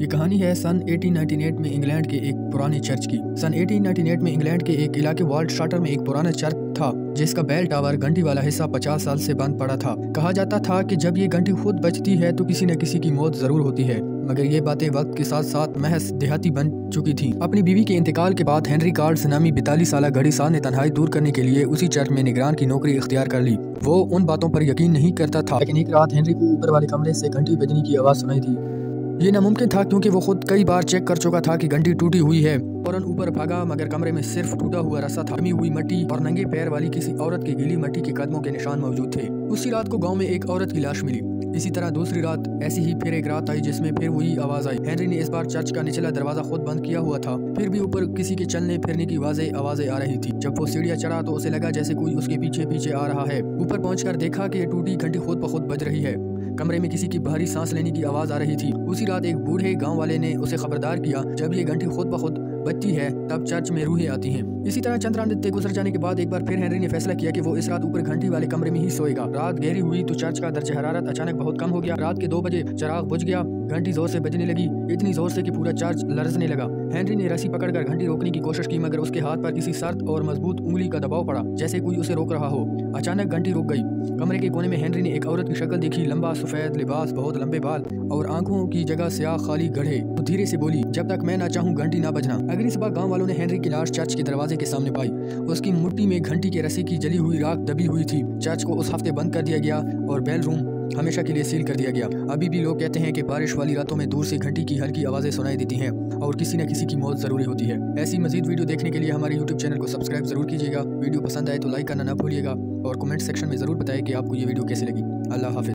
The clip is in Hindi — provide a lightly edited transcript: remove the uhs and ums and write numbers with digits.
ये कहानी है सन 1898 में इंग्लैंड के एक पुराने चर्च की। सन 1898 में इंग्लैंड के एक इलाके वॉल्ट शाटर में एक पुराना चर्च था जिसका बेल टावर घंटी वाला हिस्सा 50 साल से बंद पड़ा था। कहा जाता था कि जब ये घंटी खुद बजती है तो किसी न किसी की मौत जरूर होती है, मगर ये बातें वक्त के साथ साथ महज देहाती बन चुकी थी। अपनी बीवी के इंतकाल के बाद हेनरी कार्ड्स नामी 42 साल घड़ी साल ने तन्हाई दूर करने के लिए उसी चर्च में निगरान की नौकरी इख्तियार कर ली। वो उन बातों पर यकीन नहीं करता था, लेकिन एक रात हेनरी को ऊपर वाले कमरे से घंटी बजने की आवाज़ सुनाई दी। ये नामुमकिन था क्योंकि वो खुद कई बार चेक कर चुका था कि घंटी टूटी हुई है। फौरन ऊपर भागा, मगर कमरे में सिर्फ टूटा हुआ रस्सा था। जमी हुई मिट्टी और नंगे पैर वाली किसी औरत के गीली मिट्टी के कदमों के निशान मौजूद थे। उसी रात को गांव में एक औरत की लाश मिली। इसी तरह दूसरी रात ऐसी ही फिर एक रात आई जिसमें फिर वही आवाज़ आई। हेनरी ने इस बार चर्च का निचला दरवाजा खुद बंद किया हुआ था, फिर भी ऊपर किसी के चलने फिरने की आवाज़ें आ रही थी। जब वो सीढ़ियाँ चढ़ा तो उसे लगा जैसे कोई उसके पीछे पीछे आ रहा है। ऊपर पहुंचकर देखा कि टूटी घंटी खुद ब खुद बज रही है। कमरे में किसी की भारी सांस लेने की आवाज़ आ रही थी। उसी रात एक बूढ़े गांव वाले ने उसे खबरदार किया, जब ये घंटी खुद ब खुद बजती है तब चर्च में रूहें आती हैं। इसी तरह चंद रात गुजर जाने के बाद एक बार फिर हेनरी ने फैसला किया कि वो इस रात ऊपर घंटी वाले कमरे में ही सोएगा। रात गहरी हुई तो चर्च का दर्जा हरारत अचानक बहुत कम हो गया। रात के 2 बजे चिराग बुझ गया। घंटी जोर से बजने लगी, इतनी जोर से कि पूरा चर्च लरजने लगा। हेनरी ने रस्सी पकड़कर घंटी रोकने की कोशिश की, मगर उसके हाथ पर किसी सख्त और मजबूत उंगली का दबाव पड़ा, जैसे कोई उसे रोक रहा हो। अचानक घंटी रुक गई। कमरे के कोने में हेनरी ने एक औरत की शक्ल देखी। लंबा सफेद लिबास, बहुत लंबे बाल और आंखों की जगह स्याह खाली गड्ढे। तो धीरे से बोली, जब तक मैं ना चाहूँ घंटी ना बजना। अगली सुबह गांव वालों ने हेनरी की लाश चर्च के दरवाजे के सामने पाई। उसकी मुट्ठी में घंटी के रस्सी की जली हुई राख दबी हुई थी। चर्च को उस हफ्ते बंद कर दिया गया और बेल रूम हमेशा के लिए सील कर दिया गया। अभी भी लोग कहते हैं कि बारिश वाली रातों में दूर से घंटी की हल्की आवाज़ें सुनाई देती हैं और किसी न किसी की मौत जरूरी होती है। ऐसी मजीद वीडियो देखने के लिए हमारे YouTube चैनल को सब्सक्राइब जरूर कीजिएगा। वीडियो पसंद आए तो लाइक करना ना भूलिएगा और कमेंट सेक्शन में ज़रूर बताएं कि आपको ये वीडियो कैसी लगी। अल्लाह हाफिज़।